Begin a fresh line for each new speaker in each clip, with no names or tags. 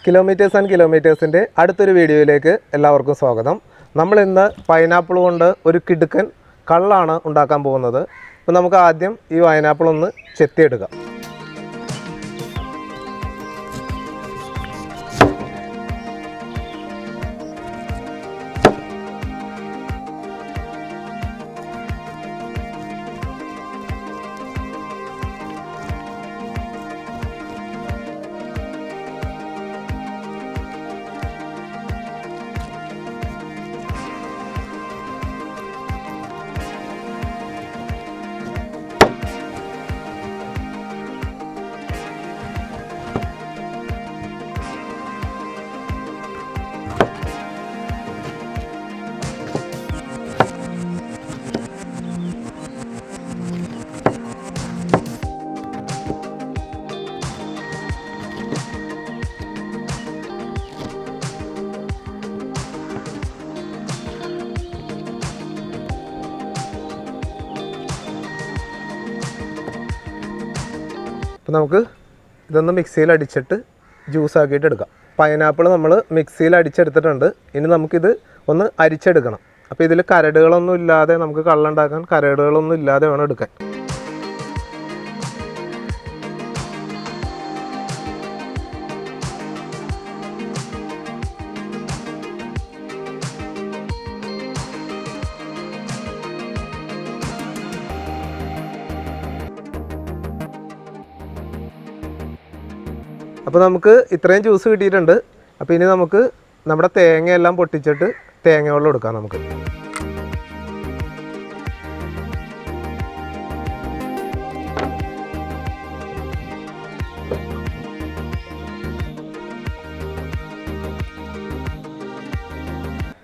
Kilometres and കിലോമീറ്റേഴ്സിൻ്റെ അടുത്തൊരു വീഡിയോയിലേക്ക് എല്ലാവർക്കും സ്വാഗതം. നമ്മൾ ഇന്ന് പൈനാപ്പിൾ കൊണ്ട് ഒരു കിടുക്കൻ കള്ളാണ് ഉണ്ടാക്കാൻ പോകുന്നത്. അപ്പോൾ നമുക്ക് ആദ്യം ഈ പൈനാപ്പിൾ ഒന്ന് ചെത്തിയെടുക്കാം. അപ്പോൾ നമുക്ക് ഇതൊന്ന് മിക്സിയിൽ അടിച്ചിട്ട് ജ്യൂസ് ആക്കിയിട്ട് എടുക്കാം. പൈനാപ്പിൾ നമ്മൾ മിക്സിയിൽ അടിച്ചെടുത്തിട്ടുണ്ട്. ഇനി നമുക്കിത് ഒന്ന് അരിച്ചെടുക്കണം. അപ്പോൾ ഇതിൽ കരടുകളൊന്നും ഇല്ലാതെ നമുക്ക് കള്ളുണ്ടാക്കാൻ കരടുകളൊന്നും ഇല്ലാതെ വേണം എടുക്കാൻ. അപ്പോൾ നമുക്ക് ഇത്രയും ജ്യൂസ് കിട്ടിയിട്ടുണ്ട്. അപ്പോൾ ഇനി നമുക്ക് നമ്മുടെ തേങ്ങയെല്ലാം പൊട്ടിച്ചിട്ട് തേങ്ങ വെള്ളം എടുക്കാം. നമുക്ക്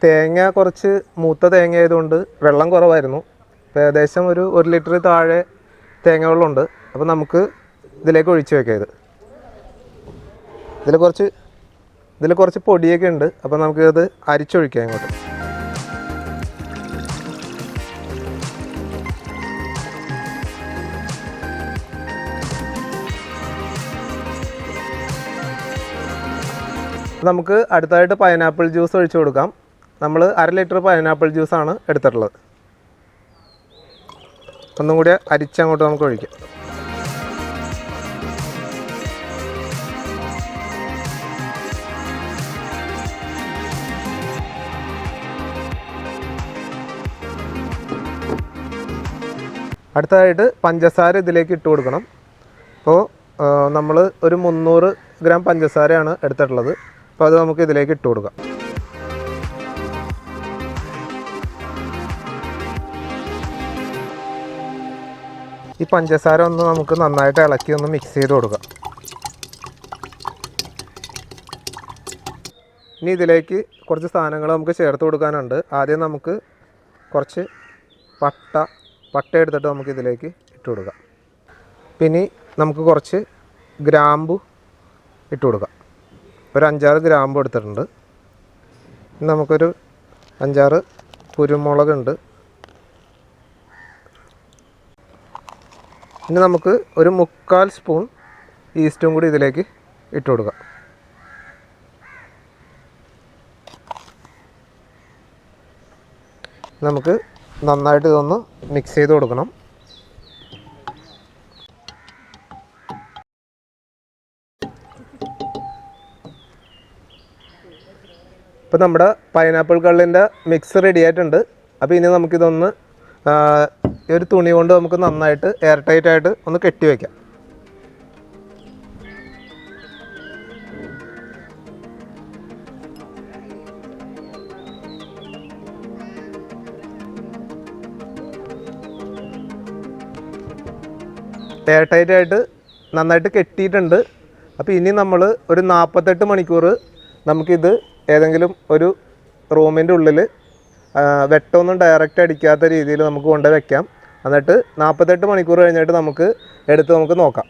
തേങ്ങ കുറച്ച് മൂത്ത തേങ്ങ ആയതുകൊണ്ട് വെള്ളം കുറവായിരുന്നു. ഏകദേശം ഒരു 1 ലിറ്റർ താഴെ തേങ്ങ വെള്ളമുണ്ട്. അപ്പോൾ നമുക്ക് ഇതിലേക്ക് ഒഴിച്ച് വയ്ക്കാം. ഇതിൽ കുറച്ച് പൊടിയൊക്കെ ഉണ്ട്. അപ്പോൾ നമുക്കത് അരിച്ചൊഴിക്കാം ഇങ്ങോട്ട്. നമുക്ക് അടുത്തായിട്ട് പൈനാപ്പിൾ ജ്യൂസ് ഒഴിച്ചു കൊടുക്കാം. നമ്മൾ 1/2 ലിറ്റർ പൈനാപ്പിൾ ജ്യൂസാണ് എടുത്തിട്ടുള്ളത്. ഒന്നും കൂടി അരിച്ചങ്ങോട്ട് നമുക്ക് ഒഴിക്കാം. അടുത്തതായിട്ട് പഞ്ചസാര ഇതിലേക്ക് ഇട്ട് കൊടുക്കണം. അപ്പോൾ നമ്മൾ ഒരു 300 ഗ്രാം പഞ്ചസാരയാണ് എടുത്തിട്ടുള്ളത്. അപ്പോൾ അത് നമുക്ക് ഇതിലേക്ക് ഇട്ട് കൊടുക്കാം. ഈ പഞ്ചസാര ഒന്ന് നമുക്ക് നന്നായിട്ട് ഇളക്കി ഒന്ന് മിക്സ് ചെയ്ത് കൊടുക്കാം. ഇനി ഇതിലേക്ക് കുറച്ച് സാധനങ്ങൾ നമുക്ക് ചേർത്ത് കൊടുക്കാനുണ്ട്. ആദ്യം നമുക്ക് കുറച്ച് പട്ട എടുത്തിട്ട് നമുക്ക് ഇതിലേക്ക് ഇട്ട് കൊടുക്കാം. പിന്നെ നമുക്ക് കുറച്ച് ഗ്രാമ്പു ഇട്ട് കൊടുക്കാം. ഒരു 5-6 ഗ്രാമ്പു എടുത്തിട്ടുണ്ട്. നമുക്കൊരു 5-6 കുരുമുളകുണ്ട്. ഇനി നമുക്ക് ഒരു 3/4 സ്പൂൺ ഈസ്റ്റും കൂടി ഇതിലേക്ക് ഇട്ട് കൊടുക്കാം. നമുക്ക് നന്നായിട്ട് ഇതൊന്ന് മിക്സ് ചെയ്ത് കൊടുക്കണം. ഇപ്പോൾ നമ്മുടെ പൈനാപ്പിൾ കള്ളിൻ്റെ മിക്സ് റെഡി ആയിട്ടുണ്ട്. അപ്പോൾ ഇനി നമുക്കിതൊന്ന് ഒരു തുണി കൊണ്ട് നമുക്ക് നന്നായിട്ട് എയർ ടൈറ്റായിട്ട് ഒന്ന് കെട്ടി വയ്ക്കാം. എയർ ടൈറ്റായിട്ട് നന്നായിട്ട് കെട്ടിയിട്ടുണ്ട്. അപ്പോൾ ഇനി നമ്മൾ ഒരു 48 മണിക്കൂർ നമുക്കിത് ഏതെങ്കിലും ഒരു റൂമിൻ്റെ ഉള്ളിൽ വെട്ടമൊന്നും ഡയറക്റ്റ് അടിക്കാത്ത രീതിയിൽ നമുക്ക് കൊണ്ട് വയ്ക്കാം. എന്നിട്ട് 48 മണിക്കൂർ കഴിഞ്ഞിട്ട് നമുക്ക് നോക്കാം.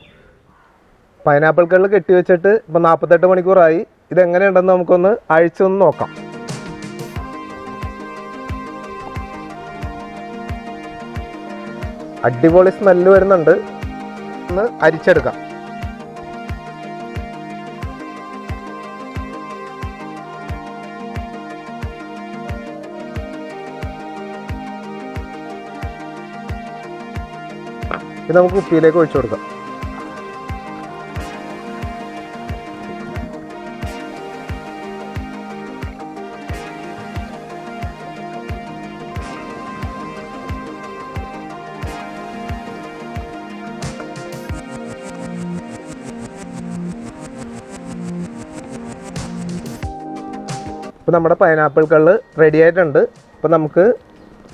പൈനാപ്പിൾ കള്ള് കെട്ടി വെച്ചിട്ട് ഇപ്പോൾ 48 മണിക്കൂറായി. ഇതെങ്ങനെയുണ്ടെന്ന് നമുക്കൊന്ന് അഴിച്ചൊന്ന് നോക്കാം. അടിപൊളി സ്മെല്ല് വരുന്നുണ്ട്. ഒന്ന് അരിച്ചെടുക്കാം. ഇത് നമുക്ക് കുപ്പിയിലേക്ക് ഒഴിച്ചു കൊടുക്കാം. ഇപ്പോൾ നമ്മുടെ പൈനാപ്പിൾ കള്ള് റെഡി ആയിട്ടുണ്ട്. അപ്പോൾ നമുക്ക്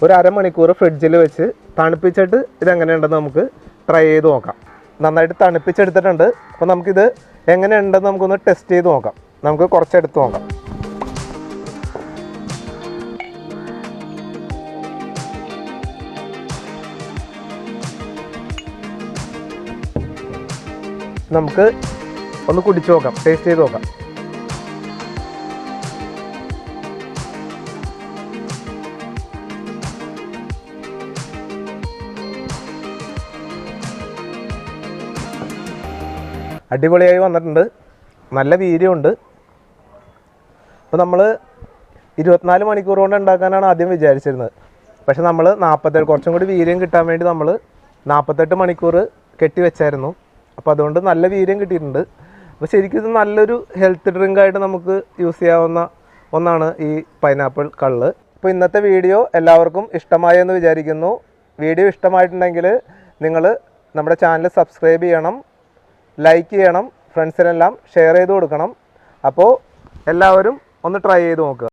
ഒരു അരമണിക്കൂർ ഫ്രിഡ്ജിൽ വെച്ച് തണുപ്പിച്ചിട്ട് ഇതെങ്ങനെയുണ്ടെന്ന് നമുക്ക് ട്രൈ ചെയ്ത് നോക്കാം. നന്നായിട്ട് തണുപ്പിച്ചെടുത്തിട്ടുണ്ട്. അപ്പോൾ നമുക്കിത് എങ്ങനെയുണ്ടെന്ന് നമുക്കൊന്ന് ടെസ്റ്റ് ചെയ്ത് നോക്കാം. നമുക്ക് കുറച്ചെടുത്ത് നോക്കാം. നമുക്ക് ഒന്ന് കുടിച്ച് നോക്കാം, ടേസ്റ്റ് ചെയ്ത് നോക്കാം. അടിപൊളിയായി വന്നിട്ടുണ്ട്. നല്ല വീര്യമുണ്ട്. അപ്പോൾ നമ്മൾ 24 മണിക്കൂർ കൊണ്ട് ഉണ്ടാക്കാനാണ് ആദ്യം വിചാരിച്ചിരുന്നത്. പക്ഷെ നമ്മൾ 47 കുറച്ചും കൂടി വീര്യം കിട്ടാൻ വേണ്ടി നമ്മൾ 48 മണിക്കൂർ കെട്ടി വെച്ചായിരുന്നു. അപ്പോൾ അതുകൊണ്ട് നല്ല വീര്യം കിട്ടിയിട്ടുണ്ട്. അപ്പോൾ ശരിക്കും ഇത് നല്ലൊരു ഹെൽത്ത് ഡ്രിങ്കായിട്ട് നമുക്ക് യൂസ് ചെയ്യാവുന്ന ഒന്നാണ് ഈ പൈനാപ്പിൾ കള്ള്. അപ്പോൾ ഇന്നത്തെ വീഡിയോ എല്ലാവർക്കും ഇഷ്ടമായെന്ന് വിചാരിക്കുന്നു. വീഡിയോ ഇഷ്ടമായിട്ടുണ്ടെങ്കിൽ നിങ്ങൾ നമ്മുടെ ചാനൽ സബ്സ്ക്രൈബ് ചെയ്യണം, ലൈക്ക് ചെയ്യണം, ഫ്രണ്ട്സിനെല്ലാം ഷെയർ ചെയ്ത് കൊടുക്കണം. അപ്പോൾ എല്ലാവരും ഒന്ന് ട്രൈ ചെയ്ത് നോക്കുക.